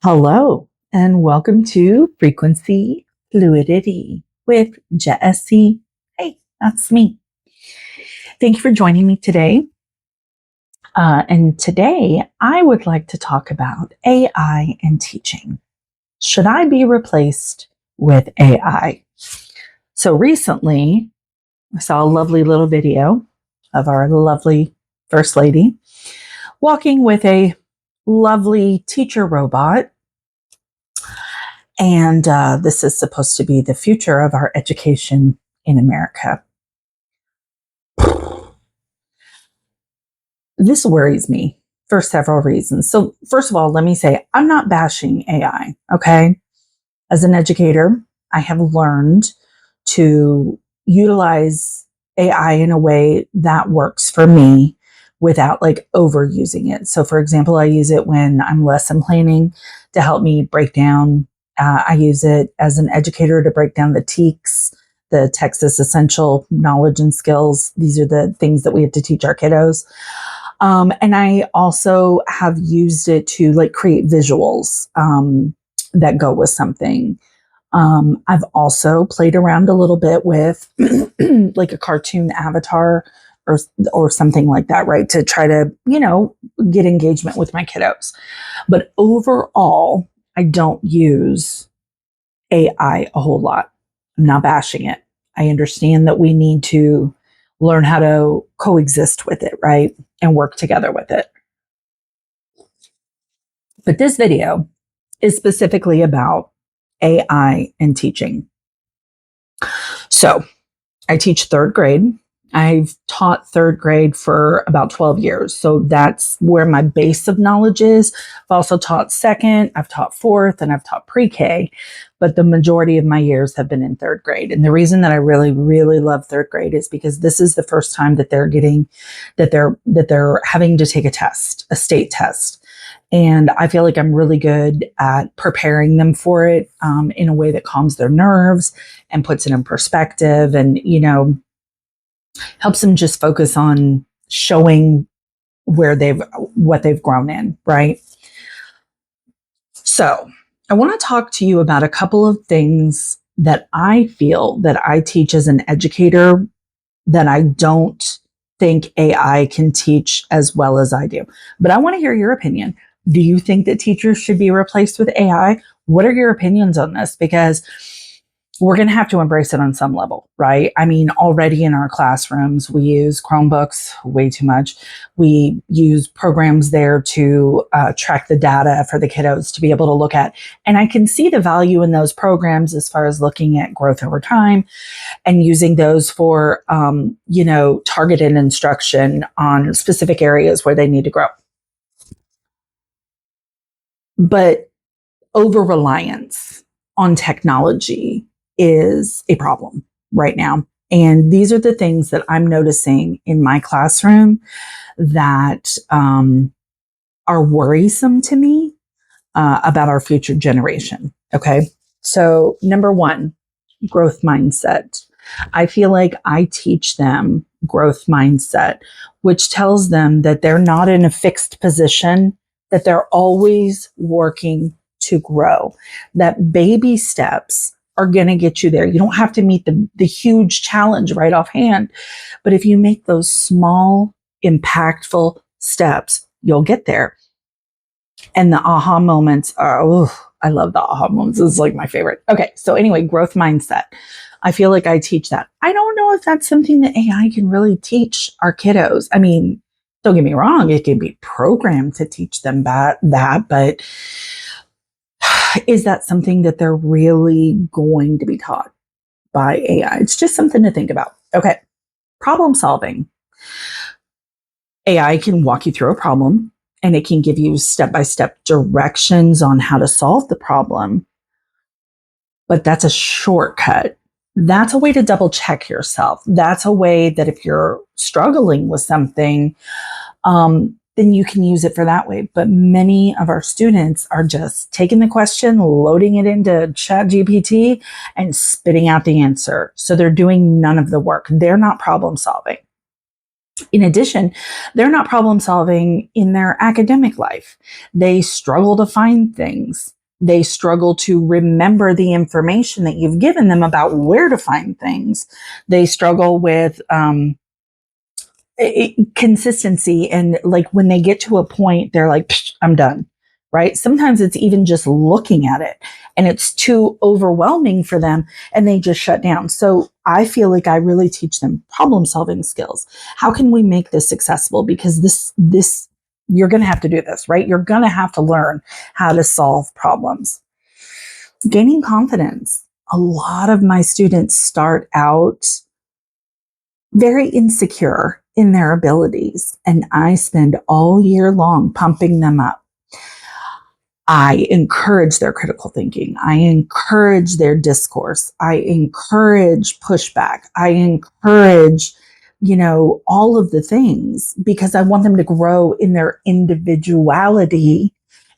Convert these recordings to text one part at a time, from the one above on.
Hello, and welcome to Frequency Fluidity with Jessie. Hey, that's me. Thank you for joining me today. And today I would like to talk about AI and teaching. Should I be replaced with AI? So recently, I saw a lovely little video of our lovely First Lady walking with a lovely teacher robot. And this is supposed to be the future of our education in America. This worries me for several reasons. So, first of all, let me say I'm not bashing AI, okay? As an educator, I have learned to utilize AI in a way that works for me without like overusing it. So, for example, I use it when I'm lesson planning to help me break down. I use it as an educator to break down the TEKS, the Texas Essential Knowledge and Skills. These are the things that we have to teach our kiddos. And I also have used it to like create visuals that go with something. I've also played around a little bit with like a cartoon avatar or something like that, right? To try to, get engagement with my kiddos. But overall, I don't use AI a whole lot. I'm not bashing it. I understand that we need to learn how to coexist with it, right? And work together with it. But this video is specifically about AI and teaching. So I teach third grade. I've taught third grade for about 12 years. So that's where my base of knowledge is. I've also taught second, I've taught fourth, and I've taught pre-K. But the majority of my years have been in third grade. And the reason that I really, really love third grade is because this is the first time that they're having to take a test, a state test. And I feel like I'm really good at preparing them for it in a way that calms their nerves and puts it in perspective and, helps them just focus on showing what they've grown in, right? So I want to talk to you about a couple of things that I feel that I teach as an educator that I don't think AI can teach as well as I do. But I want to hear your opinion. Do you think that teachers should be replaced with AI? What are your opinions on this? Because we're going to have to embrace it on some level, right? I mean, already in our classrooms, we use Chromebooks way too much. We use programs there to track the data for the kiddos to be able to look at. And I can see the value in those programs as far as looking at growth over time and using those for, targeted instruction on specific areas where they need to grow. But over-reliance on technology is a problem right now. And these are the things that I'm noticing in my classroom that are worrisome to me about our future generation. Okay. So, number one, growth mindset. I feel like I teach them growth mindset, which tells them that they're not in a fixed position, that they're always working to grow, that baby steps are going to get you there. You don't have to meet the huge challenge right offhand, but if you make those small, impactful steps, you'll get there. And the aha moments are, I love the aha moments. This is like my favorite. Okay. So anyway, growth mindset. I feel like I teach that. I don't know if that's something that AI can really teach our kiddos. I mean, don't get me wrong. It can be programmed to teach them that, but is that something that they're really going to be taught by AI? It's just something to think about. Okay. Problem solving. AI can walk you through a problem and it can give you step-by-step directions on how to solve the problem. But that's a shortcut. That's a way to double check yourself. That's a way that if you're struggling with something, then you can use it for that way. But many of our students are just taking the question, loading it into ChatGPT, and spitting out the answer. So they're doing none of the work. They're not problem solving. In addition, they're not problem solving in their academic life. They struggle to find things. They struggle to remember the information that you've given them about where to find things. They struggle with consistency. And like when they get to a point, they're like, I'm done. Right. Sometimes it's even just looking at it and it's too overwhelming for them and they just shut down. So I feel like I really teach them problem solving skills. How can we make this accessible? Because this, you're going to have to do this, right? You're going to have to learn how to solve problems. Gaining confidence. A lot of my students start out very insecure in their abilities, and I spend all year long pumping them up. I encourage their critical thinking. I encourage their discourse. I encourage pushback. I encourage, all of the things because I want them to grow in their individuality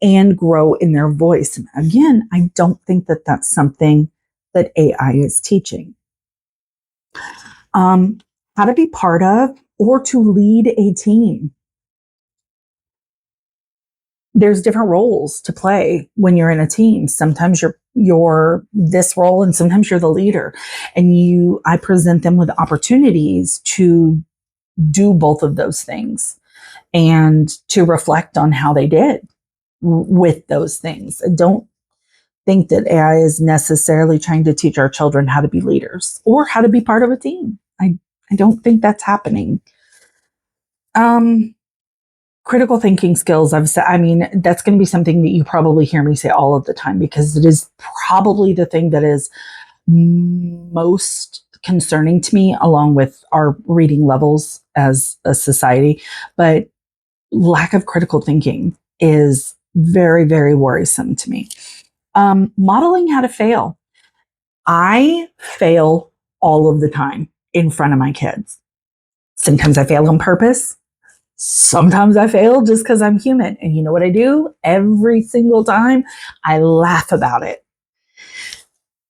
and grow in their voice. And again, I don't think that that's something that AI is teaching. How to be part of or to lead a team. There's different roles to play when you're in a team. Sometimes you're this role and sometimes you're the leader. And I present them with opportunities to do both of those things and to reflect on how they did with those things. I don't think that AI is necessarily trying to teach our children how to be leaders or how to be part of a team. I don't think that's happening. Critical thinking skills, that's going to be something that you probably hear me say all of the time because it is probably the thing that is most concerning to me, along with our reading levels as a society. But lack of critical thinking is very, very worrisome to me. Modeling how to fail. I fail all of the time in front of my kids. Sometimes I fail on purpose. Sometimes I fail just because I'm human. And you know what I do? Every single time, I laugh about it.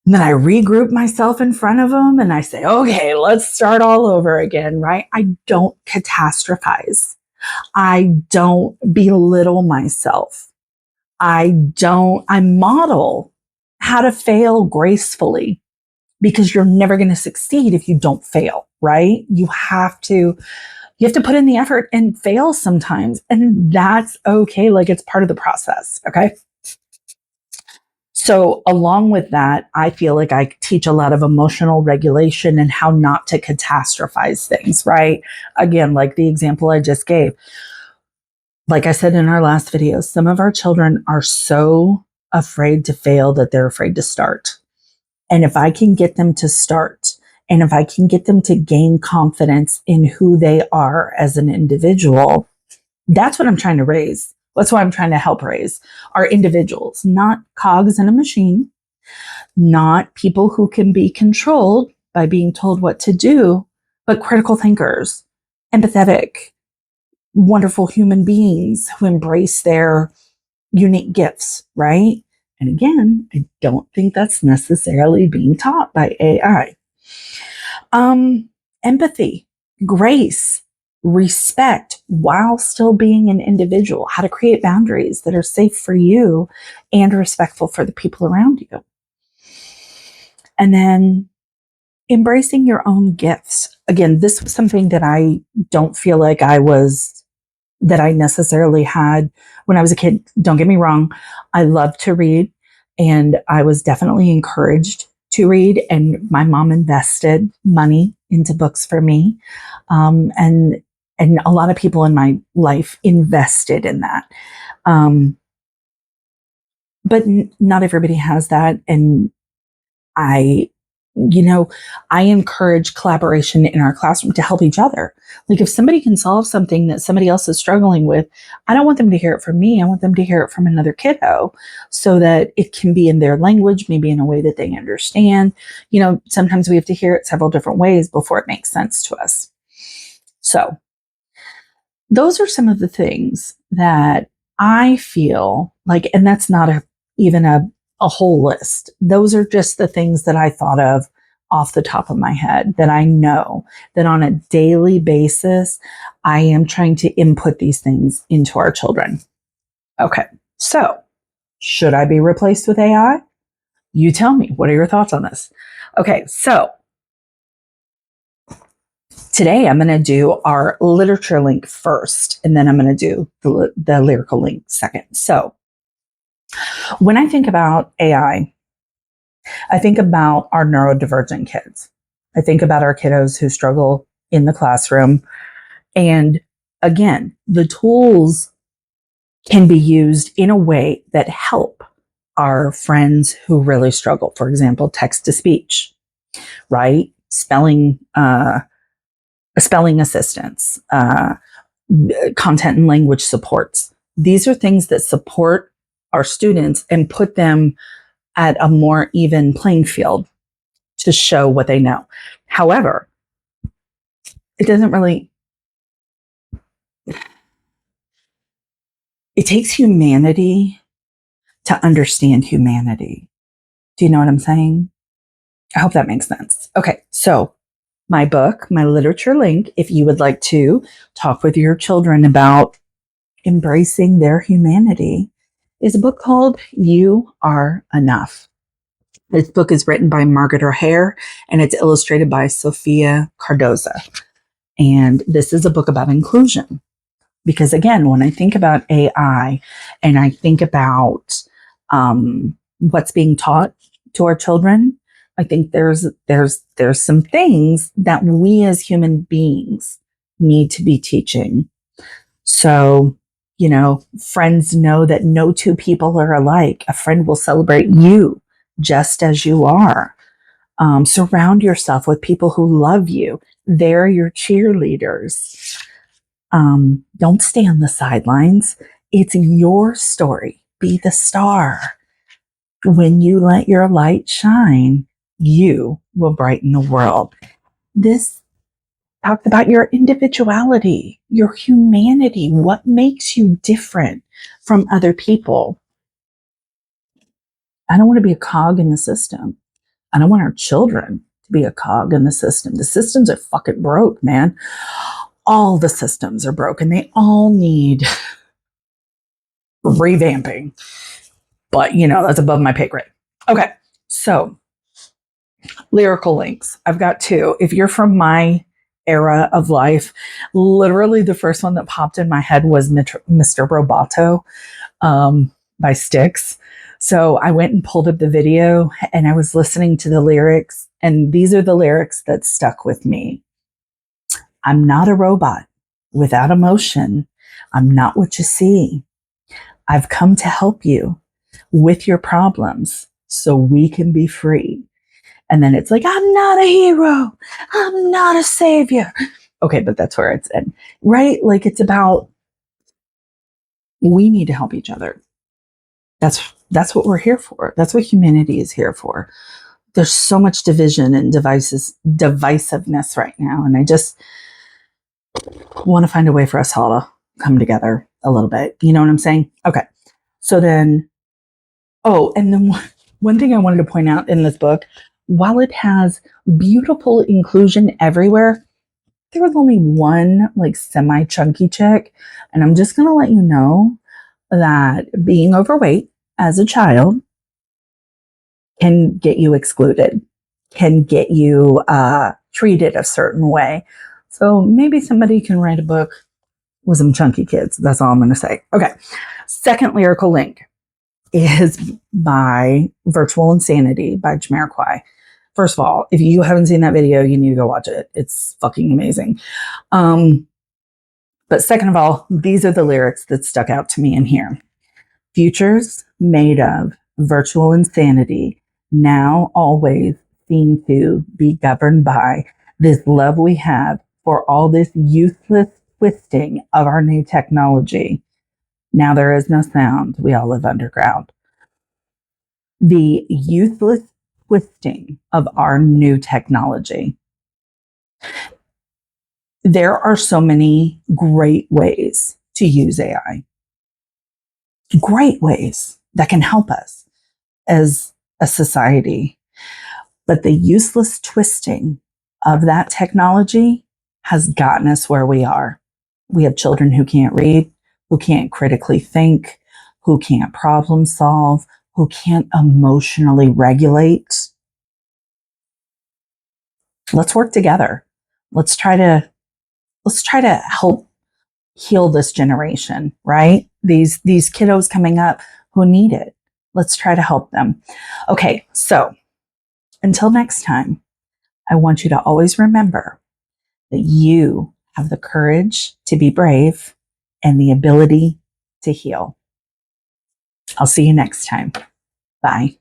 And then I regroup myself in front of them and I say, okay, let's start all over again, right? I don't catastrophize. I don't belittle myself. I model how to fail gracefully because you're never going to succeed if you don't fail, right? You have to put in the effort and fail sometimes. And that's okay. Like it's part of the process. Okay. So along with that, I feel like I teach a lot of emotional regulation and how not to catastrophize things, right? Again, like the example I just gave. Like I said in our last video, some of our children are so afraid to fail that they're afraid to start. And if I can get them to start, and if I can get them to gain confidence in who they are as an individual, that's what I'm trying to raise. That's what I'm trying to help raise are individuals, not cogs in a machine, not people who can be controlled by being told what to do, but critical thinkers, empathetic, wonderful human beings who embrace their unique gifts, right? And again, I don't think that's necessarily being taught by AI. Empathy, grace, respect while still being an individual, how to create boundaries that are safe for you and respectful for the people around you. And then embracing your own gifts. Again, this was something that I don't feel like that I necessarily had when I was a kid. Don't get me wrong. I love to read and I was definitely encouraged to read, and my mom invested money into books for me. And a lot of people in my life invested in that. But not everybody has that. And I encourage collaboration in our classroom to help each other. Like if somebody can solve something that somebody else is struggling with, I don't want them to hear it from me. I want them to hear it from another kiddo so that it can be in their language, maybe in a way that they understand. Sometimes we have to hear it several different ways before it makes sense to us. So those are some of the things that I feel like, and that's not even a whole list. Those are just the things that I thought of off the top of my head that I know that on a daily basis, I am trying to input these things into our children. Okay, so should I be replaced with AI? You tell me. What are your thoughts on this? Okay, so today I'm going to do our literature link first, and then I'm going to do the lyrical link second. So when I think about AI, I think about our neurodivergent kids. I think about our kiddos who struggle in the classroom. And again, the tools can be used in a way that help our friends who really struggle. For example, text to speech, right? Spelling assistance, content and language supports. These are things that support our students and put them at a more even playing field to show what they know. However, it doesn't really, it takes humanity to understand humanity. Do you know what I'm saying? I hope that makes sense. Okay, so my book, my literature link, if you would like to talk with your children about embracing their humanity, is a book called You Are Enough. This book is written by Margaret and it's illustrated by Sofia Cardoza. And this is a book about inclusion. Because again, when I think about AI and I think about what's being taught to our children, I think there's some things that we as human beings need to be teaching. So, you know, friends know that no two people are alike. A friend will celebrate you just as you are. Surround yourself with people who love you. They're your cheerleaders. Don't stay on the sidelines. It's your story. Be the star. When you let your light shine, you will brighten the world. This talks about your individuality, your humanity, what makes you different from other people. I don't want to be a cog in the system. I don't want our children to be a cog in the system. The systems are fucking broke, man. All the systems are broken. They all need revamping. But, you know, that's above my pay grade. Okay, so lyrical links. I've got two. If you're from my era of life, literally the first one that popped in my head was Mr. Roboto by STYX. So I went and pulled up the video and I was listening to the lyrics, and these are the lyrics that stuck with me. I'm not a robot without emotion. I'm not what you see. I've come to help you with your problems so we can be free. And then it's like, I'm not a hero. I'm not a savior. Okay, but that's where it's at, right? Like it's about, we need to help each other. That's what we're here for. That's what humanity is here for. There's so much division and divisiveness right now. And I just want to find a way for us all to come together a little bit. You know what I'm saying? Okay. So then, and then one thing I wanted to point out in this book, while it has beautiful inclusion everywhere, there was only one like semi-chunky chick. And I'm just going to let you know that being overweight as a child can get you excluded, can get you treated a certain way. So maybe somebody can write a book with some chunky kids. That's all I'm going to say. Okay. Second lyrical link is by Virtual Insanity by Jamiroquai. First of all, if you haven't seen that video, you need to go watch it. It's fucking amazing. But second of all, these are the lyrics that stuck out to me in here. Futures made of virtual insanity now always seem to be governed by this love we have for all this useless twisting of our new technology. Now there is no sound. We all live underground. The useless twisting of our new technology. There are so many great ways to use AI. Great ways that can help us as a society. But the useless twisting of that technology has gotten us where we are. We have children who can't read, who can't critically think, who can't problem solve, who can't emotionally regulate. Let's work together. Let's try to help heal this generation, right? These kiddos coming up who need it. Let's try to help them. Okay, so until next time, I want you to always remember that you have the courage to be brave and the ability to heal. I'll see you next time. Bye.